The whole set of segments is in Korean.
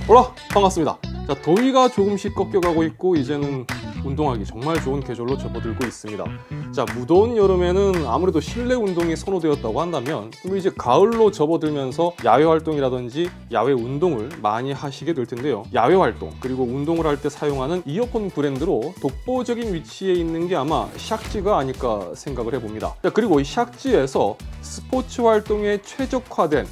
올라 반갑습니다. 자, 더위가 조금씩 꺾여가고 있고 이제는 운동하기 정말 좋은 계절로 접어들고 있습니다. 자, 무더운 여름에는 아무래도 실내 운동이 선호되었다고 한다면 그럼 이제 가을로 접어들면서 야외 활동이라든지 야외 운동을 많이 하시게 될 텐데요. 야외 활동 그리고 운동을 할 때 사용하는 이어폰 브랜드로 독보적인 위치에 있는 게 아마 샥지가 아닐까 생각을 해봅니다. 자, 그리고 이 샥지에서 스포츠 활동에 최적화된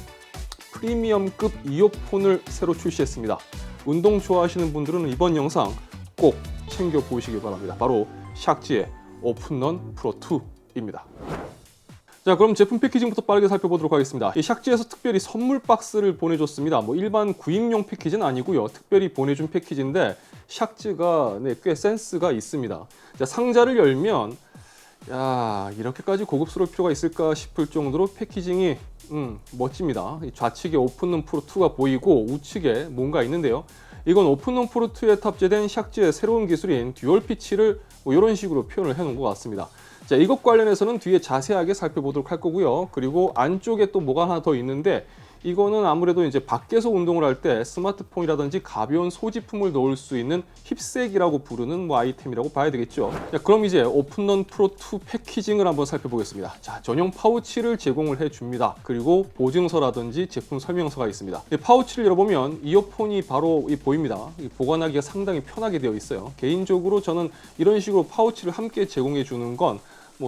프리미엄급 이어폰을 새로 출시했습니다. 운동 좋아하시는 분들은 이번 영상 꼭 챙겨 보시기 바랍니다. 바로 샥지의 오픈런 프로 2입니다. 자, 그럼 제품 패키징부터 빠르게 살펴보도록 하겠습니다. 이 샥지에서 특별히 선물 박스를 보내줬습니다. 뭐 일반 구입용 패키지는 아니고요. 특별히 보내준 패키지인데 샥지가 꽤 센스가 있습니다. 자, 상자를 열면 야, 이렇게까지 고급스러울 필요가 있을까 싶을 정도로 패키징이 멋집니다. 좌측에 오픈런 프로 2가 보이고 우측에 뭔가 있는데요. 이건 오픈런 프로 2에 탑재된 샥지의 새로운 기술인 듀얼 피치를 이런 식으로 표현을 해놓은 것 같습니다. 자, 이것 관련해서는 뒤에 자세하게 살펴보도록 할 거고요. 그리고 안쪽에 또 뭐가 하나 더 있는데 이거는 아무래도 이제 밖에서 운동을 할 때 스마트폰이라든지 가벼운 소지품을 넣을 수 있는 힙색이라고 부르는 아이템이라고 봐야 되겠죠. 자, 그럼 이제 오픈런 프로 2 패키징을 한번 살펴보겠습니다. 자, 전용 파우치를 제공을 해줍니다. 그리고 보증서라든지 제품 설명서가 있습니다. 이 파우치를 열어보면 이어폰이 바로 보입니다. 보관하기가 상당히 편하게 되어 있어요. 개인적으로 저는 이런 식으로 파우치를 함께 제공해 주는 건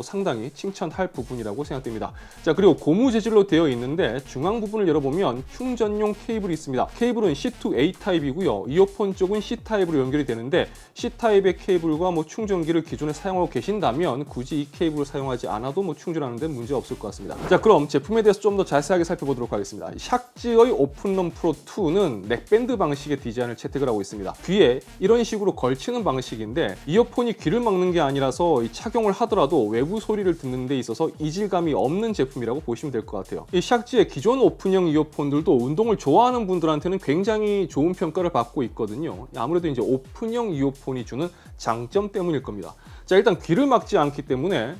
상당히 칭찬할 부분이라고 생각됩니다. 자, 그리고 고무 재질로 되어 있는데 중앙 부분을 열어보면 충전용 케이블이 있습니다. 케이블은 C2A 타입이고요. 이어폰 쪽은 C 타입으로 연결이 되는데 C 타입의 케이블과 충전기를 기존에 사용하고 계신다면 굳이 이 케이블을 사용하지 않아도 충전하는 데 문제 없을 것 같습니다. 자, 그럼 제품에 대해서 좀 더 자세하게 살펴보도록 하겠습니다. 샥지의 오픈런 프로 2는 넥밴드 방식의 디자인을 채택을 하고 있습니다. 귀에 이런 식으로 걸치는 방식인데 이어폰이 귀를 막는 게 아니라서 착용을 하더라도 외부 소리를 듣는 데 있어서 이질감이 없는 제품이라고 보시면 될 것 같아요. 이 샥지의 기존 오픈형 이어폰들도 운동을 좋아하는 분들한테는 굉장히 좋은 평가를 받고 있거든요. 아무래도 이제 오픈형 이어폰이 주는 장점 때문일 겁니다. 자, 일단 귀를 막지 않기 때문에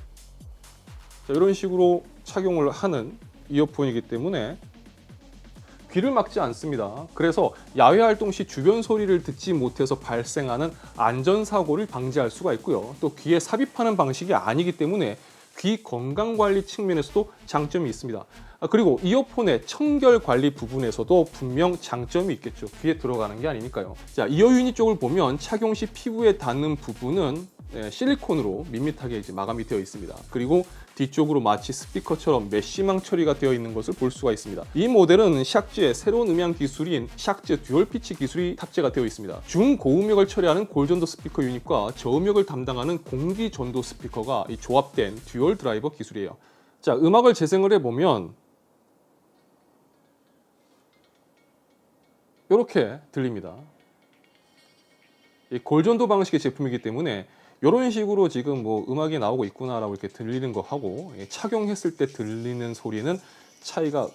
이런 식으로 착용을 하는 이어폰이기 때문에 귀를 막지 않습니다. 그래서 야외 활동 시 주변 소리를 듣지 못해서 발생하는 안전사고를 방지할 수가 있고요. 또 귀에 삽입하는 방식이 아니기 때문에 귀 건강관리 측면에서도 장점이 있습니다. 그리고 이어폰의 청결 관리 부분에서도 분명 장점이 있겠죠. 귀에 들어가는 게 아니니까요. 자, 이어 유닛 쪽을 보면 착용 시 피부에 닿는 부분은 실리콘으로 밋밋하게 마감이 되어 있습니다. 그리고 뒤쪽으로 마치 스피커처럼 메쉬망 처리가 되어 있는 것을 볼 수가 있습니다. 이 모델은 샥지의 새로운 음향 기술인 샥지 듀얼 피치 기술이 탑재가 되어 있습니다. 중고음역을 처리하는 골전도 스피커 유닛과 저음역을 담당하는 공기 전도 스피커가 조합된 듀얼 드라이버 기술이에요. 자, 음악을 재생을 해보면 이렇게 들립니다. 이 골전도 방식의 제품이기 때문에 이런 식으로 지금 음악이 나오고 있구나라고 이렇게 들리는 거 하고 착용했을 때 들리는 소리는 차이가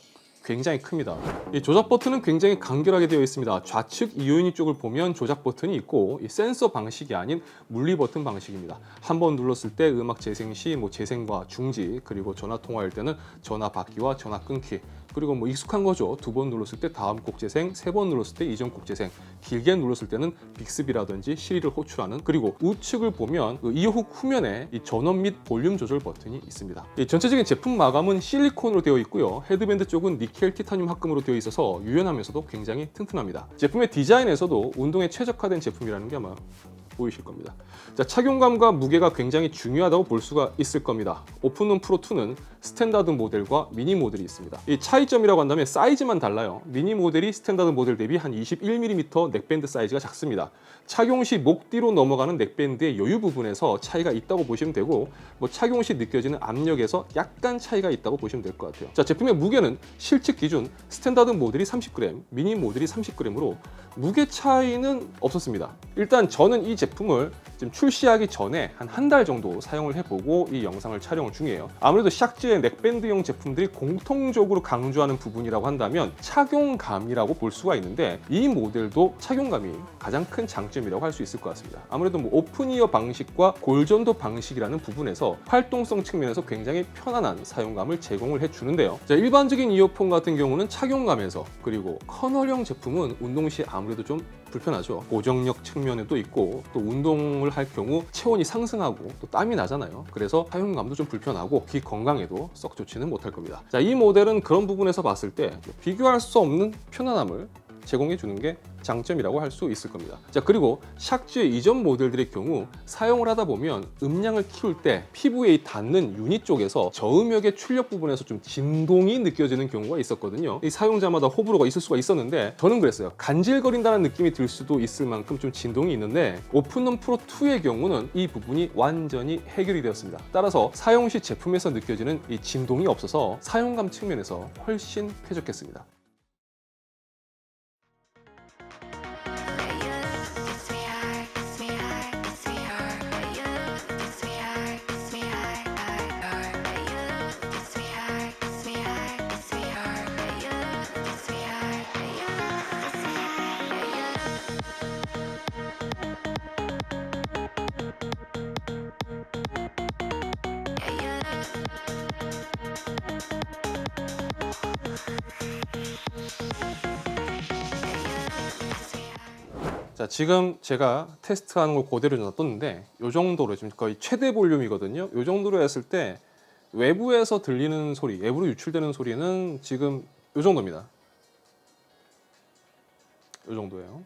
굉장히 큽니다. 이 조작 버튼은 굉장히 간결하게 되어 있습니다. 좌측 이어 유닛 쪽을 보면 조작 버튼이 있고 이 센서 방식이 아닌 물리 버튼 방식입니다. 한 번 눌렀을 때 음악 재생 시 재생과 중지, 그리고 전화 통화할 때는 전화 받기와 전화 끊기, 그리고 익숙한 거죠. 두 번 눌렀을 때 다음 곡 재생, 세 번 눌렀을 때 이전 곡 재생, 길게 눌렀을 때는 빅스비라든지 시리를 호출하는, 그리고 우측을 보면 이어 훅 후면에 이 전원 및 볼륨 조절 버튼이 있습니다. 이 전체적인 제품 마감은 실리콘으로 되어 있고요. 헤드밴드 쪽은 니켈 티타늄 합금으로 되어 있어서 유연하면서도 굉장히 튼튼합니다. 제품의 디자인에서도 운동에 최적화된 제품이라는 게 아마 보이실 겁니다. 자, 착용감과 무게가 굉장히 중요하다고 볼 수가 있을 겁니다. 오픈런 프로 2는 스탠다드 모델과 미니 모델이 있습니다. 이 차이점이라고 한다면 사이즈만 달라요. 미니 모델이 스탠다드 모델 대비 한 21mm 넥밴드 사이즈가 작습니다. 착용 시 목 뒤로 넘어가는 넥밴드의 여유 부분에서 차이가 있다고 보시면 되고 착용 시 느껴지는 압력에서 약간 차이가 있다고 보시면 될 것 같아요. 자, 제품의 무게는 실측 기준 스탠다드 모델이 30g, 미니 모델이 30g으로 무게 차이는 없었습니다. 일단 저는 이 제품을 지금 출시하기 전에 한 달 정도 사용을 해보고 이 영상을 촬영 중이에요. 아무래도 샥즈의 넥밴드용 제품들이 공통적으로 강조하는 부분이라고 한다면 착용감이라고 볼 수가 있는데, 이 모델도 착용감이 가장 큰 장점이라고 할 수 있을 것 같습니다. 아무래도 뭐 오픈이어 방식과 골전도 방식이라는 부분에서 활동성 측면에서 굉장히 편안한 사용감을 제공을 해주는데요. 자, 일반적인 이어폰 같은 경우는 착용감에서, 그리고 커널형 제품은 운동 시 아무래도 좀 불편하죠. 고정력 측면에도 있고, 또 운동을 할 경우 체온이 상승하고 또 땀이 나잖아요. 그래서 사용감도 좀 불편하고 귀 건강에도 썩 좋지는 못할 겁니다. 자, 이 모델은 그런 부분에서 봤을 때 비교할 수 없는 편안함을 제공해 주는 게 장점이라고 할 수 있을 겁니다. 자, 그리고 샥즈의 이전 모델들의 경우 사용을 하다 보면 음량을 키울 때 피부에 닿는 유닛 쪽에서 저음역의 출력 부분에서 좀 진동이 느껴지는 경우가 있었거든요. 이 사용자마다 호불호가 있을 수가 있었는데, 저는 그랬어요. 간질거린다는 느낌이 들 수도 있을 만큼 좀 진동이 있는데, 오픈런 프로 2의 경우는 이 부분이 완전히 해결이 되었습니다. 따라서 사용 시 제품에서 느껴지는 이 진동이 없어서 사용감 측면에서 훨씬 쾌적했습니다. 자, 지금 제가 테스트하는 걸 그대로 놔뒀는데, 이 정도로 지금 거의 최대 볼륨이거든요. 이 정도로 했을 때 외부에서 들리는 소리, 외부로 유출되는 소리는 지금 이 정도입니다. 이 정도예요.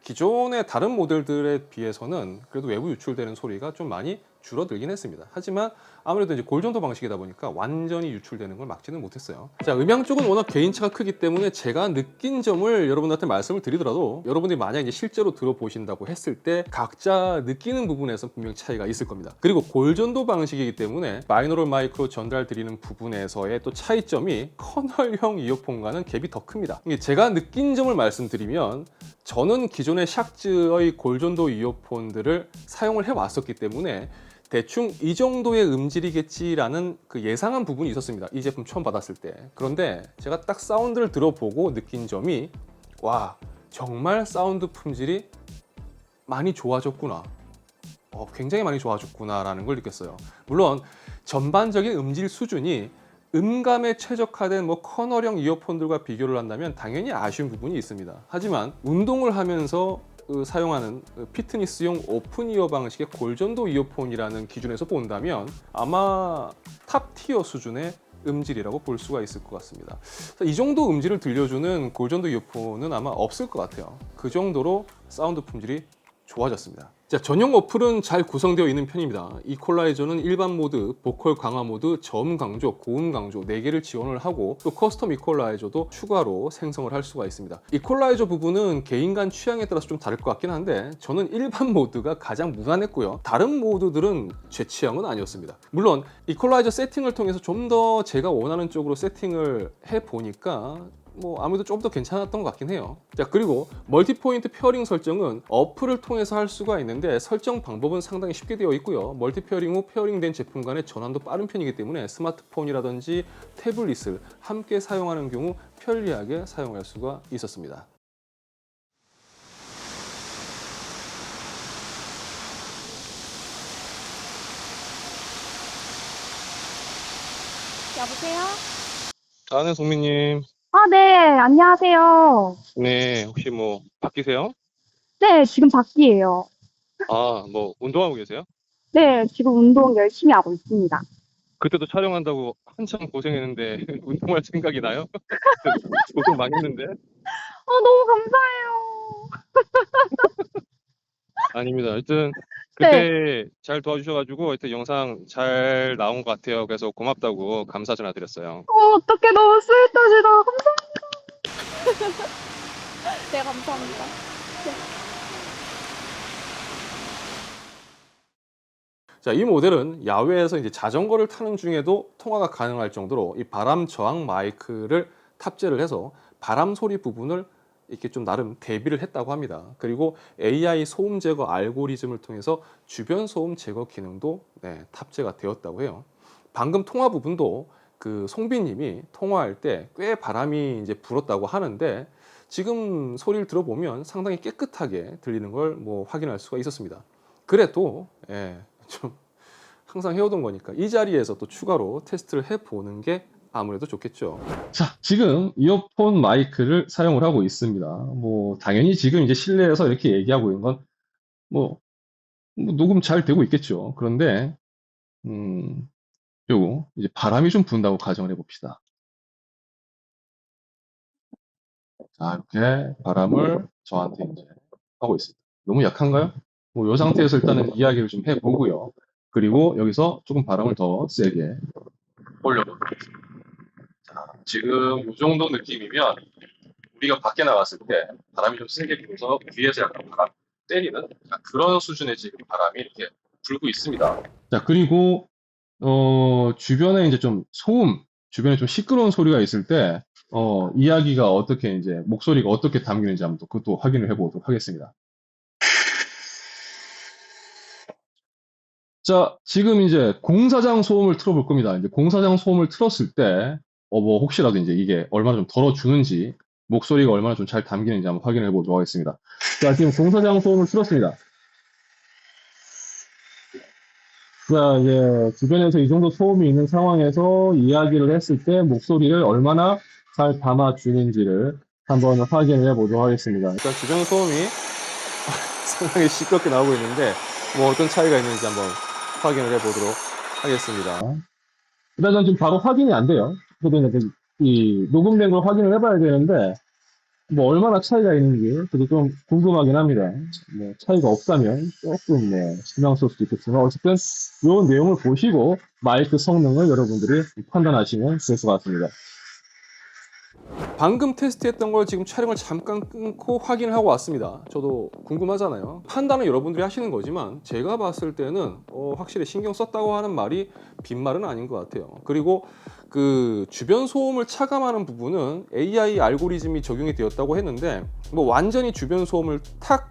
기존의 다른 모델들에 비해서는 그래도 외부 유출되는 소리가 좀 많이 줄어들긴 했습니다. 하지만 아무래도 이제 골전도 방식이다 보니까 완전히 유출되는 걸 막지는 못했어요. 자, 음향 쪽은 워낙 개인차가 크기 때문에 제가 느낀 점을 여러분한테 말씀을 드리더라도, 여러분들이 만약 이제 실제로 들어보신다고 했을 때 각자 느끼는 부분에서 분명 차이가 있을 겁니다. 그리고 골전도 방식이기 때문에 바이노럴 마이크로 전달 드리는 부분에서의 또 차이점이 커널형 이어폰과는 갭이 더 큽니다. 제가 느낀 점을 말씀드리면, 저는 기존의 샥즈의 골전도 이어폰들을 사용을 해왔었기 때문에 대충 이 정도의 음질이겠지라는 그 예상한 부분이 있었습니다. 이 제품 처음 받았을 때. 그런데 제가 딱 사운드를 들어보고 느낀 점이, 와, 정말 사운드 품질이 많이 좋아졌구나. 굉장히 많이 좋아졌구나 라는 걸 느꼈어요. 물론 전반적인 음질 수준이 음감에 최적화된 뭐 커널형 이어폰들과 비교를 한다면 당연히 아쉬운 부분이 있습니다. 하지만 운동을 하면서 사용하는 피트니스용 오픈이어 방식의 골전도 이어폰이라는 기준에서 본다면 아마 탑티어 수준의 음질이라고 볼 수가 있을 것 같습니다. 이 정도 음질을 들려주는 골전도 이어폰은 아마 없을 것 같아요. 그 정도로 사운드 품질이 좋아졌습니다. 자, 전용 어플은 잘 구성되어 있는 편입니다. 이퀄라이저는 일반 모드, 보컬 강화 모드, 저음 강조, 고음 강조 4개를 지원을 하고, 또 커스텀 이퀄라이저도 추가로 생성을 할 수가 있습니다. 이퀄라이저 부분은 개인 간 취향에 따라서 좀 다를 것 같긴 한데, 저는 일반 모드가 가장 무난했고요. 다른 모드들은 제 취향은 아니었습니다. 물론 이퀄라이저 세팅을 통해서 좀 더 제가 원하는 쪽으로 세팅을 해보니까 아무래도 좀 더 괜찮았던 것 같긴 해요. 자, 그리고 멀티포인트 페어링 설정은 어플을 통해서 할 수가 있는데, 설정 방법은 상당히 쉽게 되어 있고요. 멀티 페어링 후 페어링된 제품 간의 전환도 빠른 편이기 때문에 스마트폰이라든지 태블릿을 함께 사용하는 경우 편리하게 사용할 수가 있었습니다. 여보세요? 네, 송민님. 아, 네, 안녕하세요. 네, 혹시 바뀌세요? 네, 지금 밖이에요. 운동하고 계세요? 네, 지금 운동 열심히 하고 있습니다. 그때도 촬영한다고 한참 고생했는데 운동할 생각이 나요? 고생 많이 했는데? 너무 감사해요. 아닙니다. 하여튼 네, 그때 잘 도와주셔가지고 하여튼 영상 잘 나온 것 같아요. 그래서 고맙다고 감사 전화드렸어요. 어떡해, 너무 스윗하시다. 감사합니다. 네, 감사합니다. 자, 이 모델은 야외에서 이제 자전거를 타는 중에도 통화가 가능할 정도로 이 바람 저항 마이크를 탑재를 해서 바람 소리 부분을 이렇게 좀 나름 대비를 했다고 합니다. 그리고 AI 소음 제거 알고리즘을 통해서 주변 소음 제거 기능도 탑재가 되었다고 해요. 방금 통화 부분도 그 송비님이 통화할 때 꽤 바람이 이제 불었다고 하는데 지금 소리를 들어보면 상당히 깨끗하게 들리는 걸 뭐 확인할 수가 있었습니다. 그래도 좀 항상 해오던 거니까 이 자리에서 또 추가로 테스트를 해보는 게 아무래도 좋겠죠. 자, 지금 이어폰 마이크를 사용을 하고 있습니다. 뭐 당연히 지금 이제 실내에서 이렇게 얘기하고 있는 건 뭐 녹음 잘 되고 있겠죠. 그런데 요거 이제 바람이 좀 분다고 가정을 해봅시다. 자, 이렇게 바람을 저한테 이제 하고 있습니다. 너무 약한가요? 뭐 이 상태에서 일단은 이야기를 좀 해보고요. 그리고 여기서 조금 바람을 더 세게 올려보도록 하겠습니다. 자, 지금 이 정도 느낌이면 우리가 밖에 나갔을 때 바람이 좀 세게 불어서 귀에서 약간 바람 때리는 그런 수준의 지금 바람이 이렇게 불고 있습니다. 자, 그리고 주변에 이제 좀 소음, 주변에 좀 시끄러운 소리가 있을 때 이야기가 어떻게 이제 목소리가 어떻게 담기는지 한번 또 그것도 확인을 해보도록 하겠습니다. 자, 지금 이제 공사장 소음을 틀어볼 겁니다. 이제 공사장 소음을 틀었을 때, 뭐 혹시라도 이제 이게 얼마나 좀 덜어주는지, 목소리가 얼마나 좀 잘 담기는지 한번 확인해 보도록 하겠습니다. 자, 지금 공사장 소음을 틀었습니다. 자, 이제 주변에서 이 정도 소음이 있는 상황에서 이야기를 했을 때 목소리를 얼마나 잘 담아주는지를 한번 확인을 해 보도록 하겠습니다. 일단 주변 소음이 상당히 시끄럽게 나오고 있는데, 뭐 어떤 차이가 있는지 한번 확인을 해보도록 하겠습니다. 일단 지금 바로 확인이 안 돼요. 그래도 이제 이 녹음된 걸 확인을 해봐야 되는데 뭐 얼마나 차이가 있는지 그게 좀 궁금하긴 합니다. 뭐 차이가 없다면 조금 뭐 신경 쓸 수도 있겠지만 어쨌든 이 내용을 보시고 마이크 성능을 여러분들이 판단하시면 될 것 같습니다. 방금 테스트했던 걸 지금 촬영을 잠깐 끊고 확인을 하고 왔습니다. 저도 궁금하잖아요. 판단은 여러분들이 하시는 거지만 제가 봤을 때는 확실히 신경 썼다고 하는 말이 빈말은 아닌 것 같아요. 그리고 그 주변 소음을 차감하는 부분은 AI 알고리즘이 적용이 되었다고 했는데 뭐 완전히 주변 소음을 탁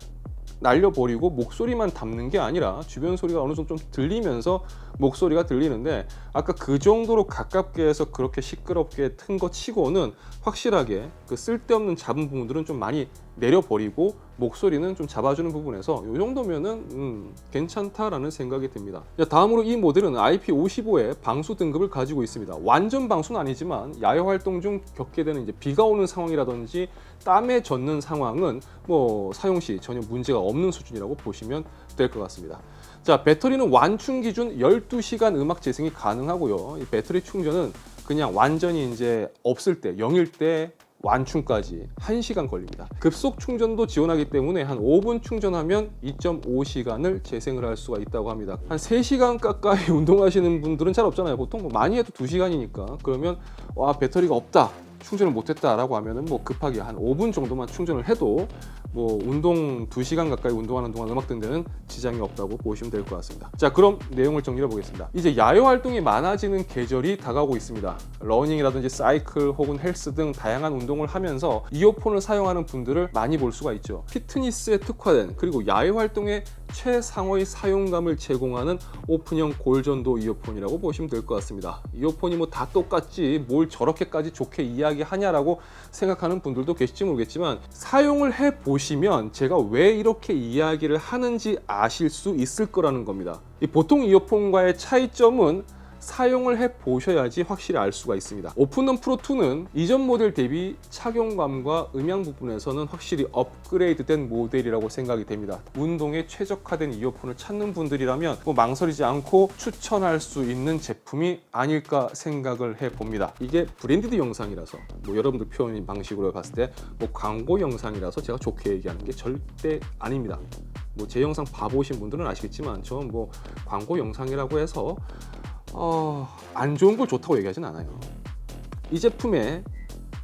날려버리고 목소리만 담는 게 아니라 주변 소리가 어느 정도 좀 들리면서 목소리가 들리는데 아까 그 정도로 가깝게 해서 그렇게 시끄럽게 튼 거 치고는 확실하게 그 쓸데없는 잡은 부분들은 좀 많이 내려버리고 목소리는 좀 잡아주는 부분에서 이 정도면은 괜찮다라는 생각이 듭니다. 다음으로 이 모델은 IP55의 방수 등급을 가지고 있습니다. 완전 방수는 아니지만 야외 활동 중 겪게 되는 이제 비가 오는 상황이라든지 땀에 젖는 상황은 뭐 사용 시 전혀 문제가 없는 수준이라고 보시면 될 것 같습니다. 자, 배터리는 완충 기준 12시간 음악 재생이 가능하고요. 이 배터리 충전은 그냥 완전히 이제 없을 때 0일 때 완충까지 1시간 걸립니다. 급속 충전도 지원하기 때문에 한 5분 충전하면 2.5시간을 재생을 할 수가 있다고 합니다. 한 3시간 가까이 운동하시는 분들은 잘 없잖아요. 보통 뭐 많이 해도 2시간이니까. 그러면 와, 배터리가 없다, 충전을 못했다라고 하면은 뭐 급하게 한 5분 정도만 충전을 해도 뭐 운동 2시간 가까이 운동하는 동안 음악 듣는 데는 지장이 없다고 보시면 될 것 같습니다. 자, 그럼 내용을 정리해 보겠습니다. 이제 야외 활동이 많아지는 계절이 다가오고 있습니다. 러닝이라든지 사이클 혹은 헬스 등 다양한 운동을 하면서 이어폰을 사용하는 분들을 많이 볼 수가 있죠. 피트니스에 특화된 그리고 야외 활동에 최상의 사용감을 제공하는 오픈형 골전도 이어폰이라고 보시면 될 것 같습니다. 이어폰이 뭐 다 똑같지 뭘 저렇게까지 좋게 이야기하냐라고 생각하는 분들도 계실지 모르겠지만 사용을 해보시면 제가 왜 이렇게 이야기를 하는지 아실 수 있을 거라는 겁니다. 이 보통 이어폰과의 차이점은 사용을 해보셔야지 확실히 알 수가 있습니다. 오픈런 프로2는 이전 모델 대비 착용감과 음향 부분에서는 확실히 업그레이드된 모델이라고 생각이 됩니다. 운동에 최적화된 이어폰을 찾는 분들이라면 뭐 망설이지 않고 추천할 수 있는 제품이 아닐까 생각을 해봅니다. 이게 브랜디드 영상이라서 뭐 여러분들 표현 방식으로 봤을 때 뭐 광고 영상이라서 제가 좋게 얘기하는 게 절대 아닙니다. 뭐 제 영상 봐보신 분들은 아시겠지만 저는 뭐 광고 영상이라고 해서 안 좋은 걸 좋다고 얘기하진 않아요. 이 제품에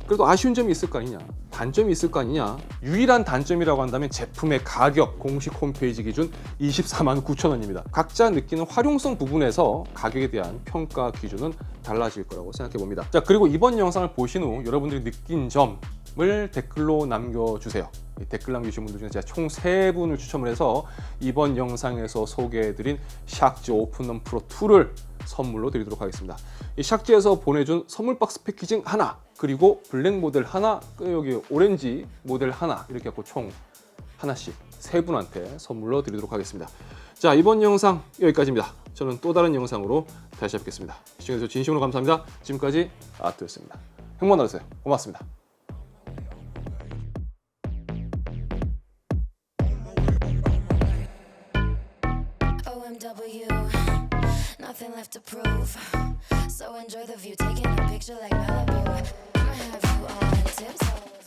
그래도 아쉬운 점이 있을 거 아니냐, 단점이 있을 거 아니냐. 유일한 단점이라고 한다면 제품의 가격, 공식 홈페이지 기준 249,000원입니다. 각자 느끼는 활용성 부분에서 가격에 대한 평가 기준은 달라질 거라고 생각해 봅니다. 자, 그리고 이번 영상을 보신 후 여러분들이 느낀 점 을 댓글로 남겨주세요. 이 댓글 남겨주신 분들 중에 제가 총 3분을 추첨을 해서 이번 영상에서 소개해드린 샥지 오픈런 프로 2를 선물로 드리도록 하겠습니다. 이 샥지에서 보내준 선물 박스 패키징 하나, 그리고 블랙 모델 하나, 여기 오렌지 모델 하나, 이렇게 해서 총 하나씩 3분한테 선물로 드리도록 하겠습니다. 자, 이번 영상 여기까지입니다. 저는 또 다른 영상으로 다시 뵙겠습니다. 시청해주셔서 진심으로 감사합니다. 지금까지 아트였습니다. 행복 나세요. 고맙습니다. OMW, nothing left to prove. So enjoy the view, taking a picture like Malibu. I'ma have you on tiptoe.